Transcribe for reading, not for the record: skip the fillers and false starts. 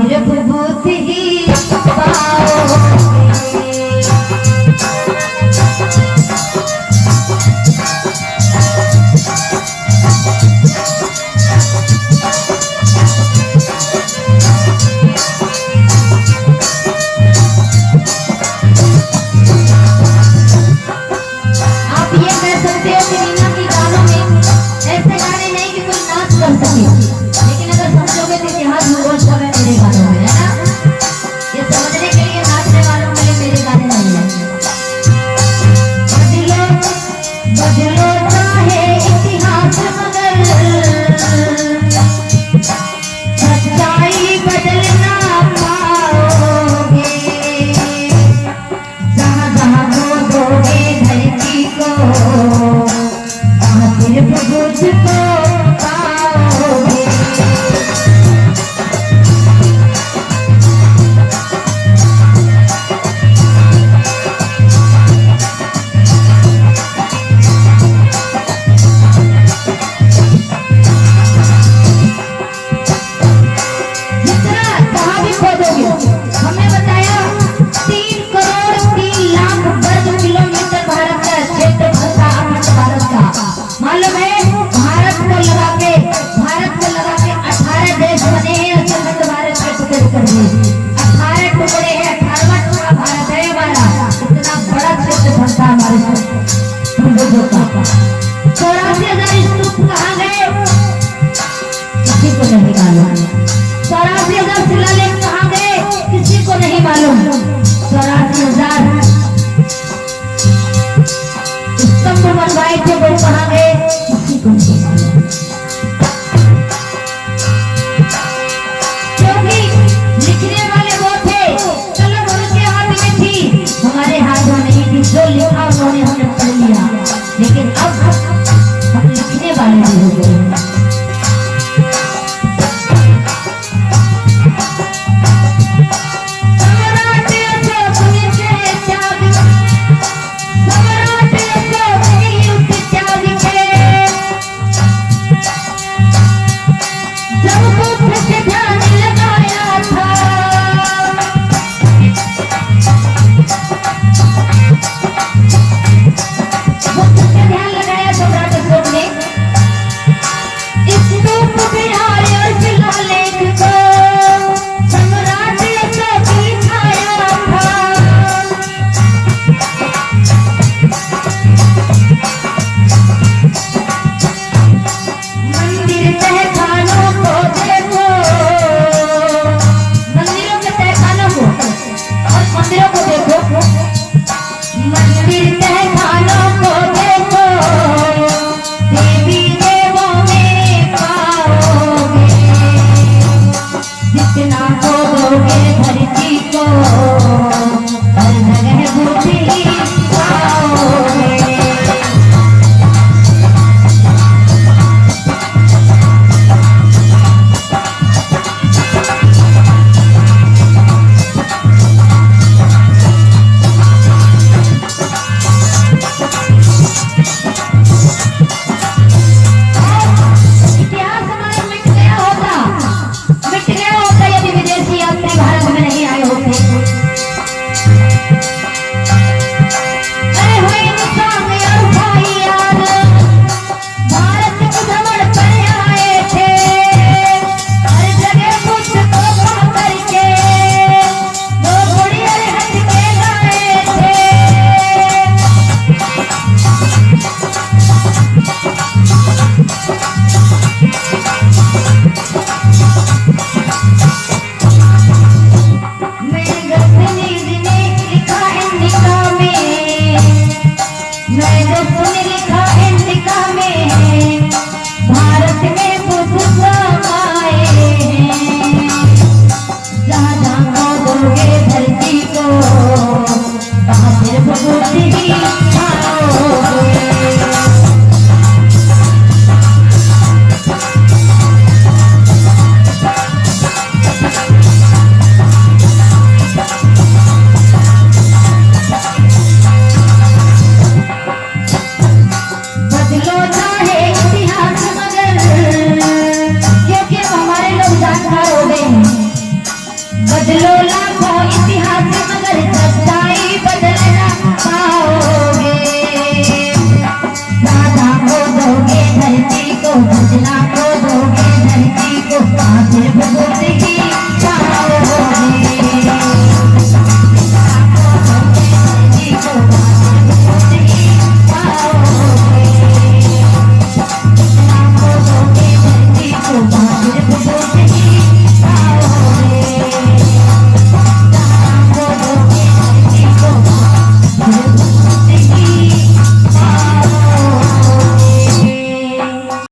फिर भूत ही पाओगे। आप ये कह सकते हो कि रीना की गानों में ऐसे गाने नहीं कि कोई नाच कर सके, लेकिन अगर समझोगे तो इतिहास भूगोल सब है मेरे गानों में, है ना। ये समझने के लिए नाचने वालों के लिए मेरे गाने नहीं है। बदलो बदलो चाहे इतिहास मगर सच्चाई बदल ना पाओगे। जहाँ जहाँ खोदोगे धरती को वहाँ सिर्फ मुझको पाओगे। जितना जहाँ भी खोदोगे, हमने बताया 3 करोड़ 3 लाख वर्ग किलोमीटर भारत का क्षेत्रफल था, अखंड भारत का। मालूम है भारत को लगा के 18 देश बने हैं, अखंड भारत के टुकड़े कर दिए। 18 टुकड़े हैं, 18वां टुकड़ा भारत है हमारा। इतना बड़ा क्षेत्रफल था हमारे पूर्वजों का। 84,000 स्तूप कहाँ गए किसी को नहीं मालूम। 84,000 शिलालेख कहाँ गए किसी को नहीं मालूम। 84,000 स्तंभ बनवाए थे वो कहाँ गए किसी को नहीं मालूम। क्योंकि लिखने वाले वो थे, कलम उनके हाथ में थी, हमारे हाथ में नहीं थी। जो लिखा उन्होंने हमने पढ़ लिया, लेकिन अब हम लिखने वाले नहीं हो गए। बदलो लाखों इतिहास मगर